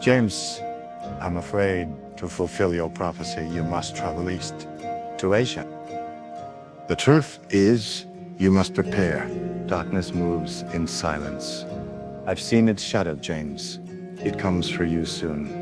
James, I'm afraid to fulfill your prophecy, you must travel east to Asia. The truth is, you must prepare. Darkness moves in silence. I've seen its shadow, James. It comes for you soon.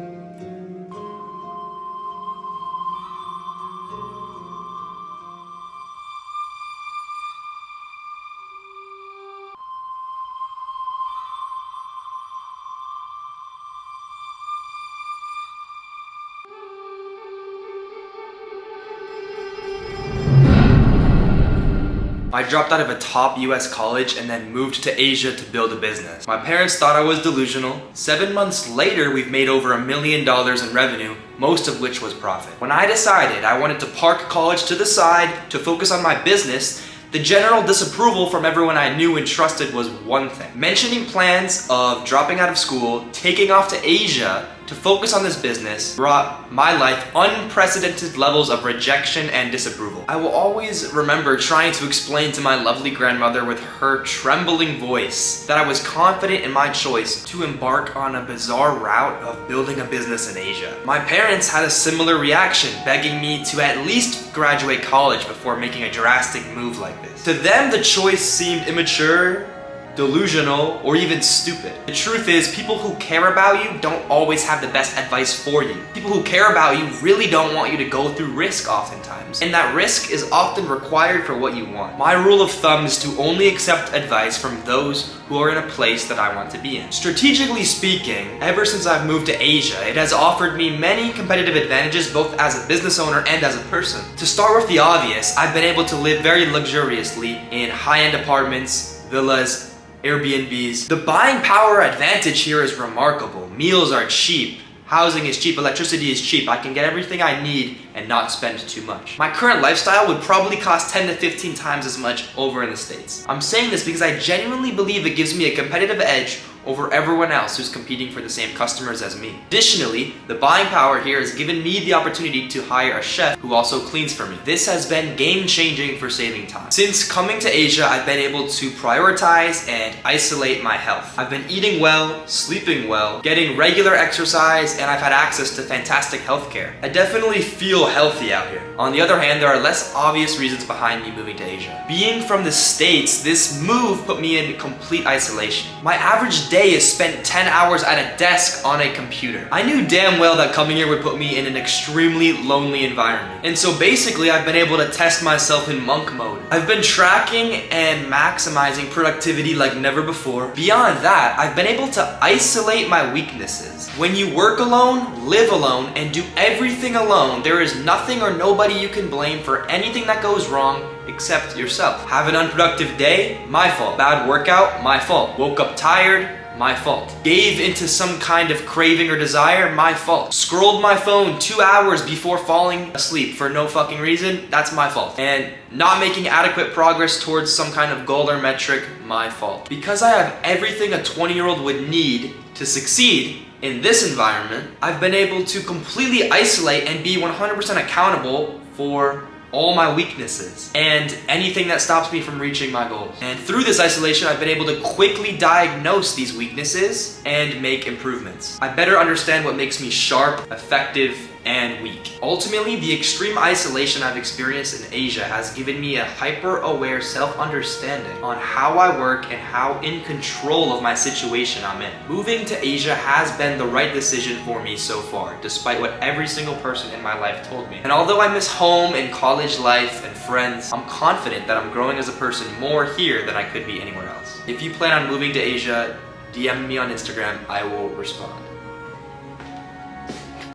I dropped out of a top US college and then moved to Asia to build a business. My parents thought I was delusional. 7 months later, we've made over $1 million in revenue, most of which was profit. When I decided I wanted to park college to the side to focus on my business, the general disapproval from everyone I knew and trusted was one thing. Mentioning plans of dropping out of school, taking off to Asia to focus on this business brought my life unprecedented levels of rejection and disapproval. I will always remember trying to explain to my lovely grandmother with her trembling voice that I was confident in my choice to embark on a bizarre route of building a business in Asia. My parents had a similar reaction, begging me to at least graduate college before making a drastic move like this. To them, the choice seemed immature, delusional, or even stupid. The truth is, people who care about you don't always have the best advice for you. People who care about you really don't want you to go through risk oftentimes, and that risk is often required for what you want. My rule of thumb is to only accept advice from those who are in a place that I want to be in. Strategically speaking, ever since I've moved to Asia, it has offered me many competitive advantages both as a business owner and as a person. To start with the obvious, I've been able to live very luxuriously in high-end apartments, villas, Airbnbs. The buying power advantage here is remarkable. Meals are cheap, housing is cheap, electricity is cheap. I can get everything I need and not spend too much. My current lifestyle would probably cost 10 to 15 times as much over in the States. I'm saying this because I genuinely believe it gives me a competitive edge over everyone else who's competing for the same customers as me. Additionally, the buying power here has given me the opportunity to hire a chef who also cleans for me. This has been game-changing for saving time. Since coming to Asia, I've been able to prioritize and isolate my health. I've been eating well, sleeping well, getting regular exercise, and I've had access to fantastic healthcare. I definitely feel healthy out here. On the other hand, there are less obvious reasons behind me moving to Asia. Being from the States, this move put me in complete isolation. My average day is spent 10 hours at a desk on a computer. I knew damn well that coming here would put me in an extremely lonely environment. And so basically, I've been able to test myself in monk mode. I've been tracking and maximizing productivity like never before. Beyond that, I've been able to isolate my weaknesses. When you work alone, live alone, and do everything alone, there is nothing or nobody you can blame for anything that goes wrong except yourself. Have an unproductive day? My fault. Bad workout? My fault. Woke up tired? My fault. Gave into some kind of craving or desire? My fault. Scrolled my phone 2 hours before falling asleep for no fucking reason? That's my fault. And not making adequate progress towards some kind of goal or metric? My fault. Because I have everything a 20-year-old would need to succeed in this environment, I've been able to completely isolate and be 100% accountable for all my weaknesses and anything that stops me from reaching my goals. And through this isolation, I've been able to quickly diagnose these weaknesses and make improvements. I better understand what makes me sharp, effective, and weak. Ultimately, the extreme isolation I've experienced in Asia has given me a hyper-aware self-understanding on how I work and how in control of my situation I'm in. Moving to Asia has been the right decision for me so far, despite what every single person in my life told me. And although I miss home and college life and friends, I'm confident that I'm growing as a person more here than I could be anywhere else. If you plan on moving to Asia, DM me on Instagram, I will respond.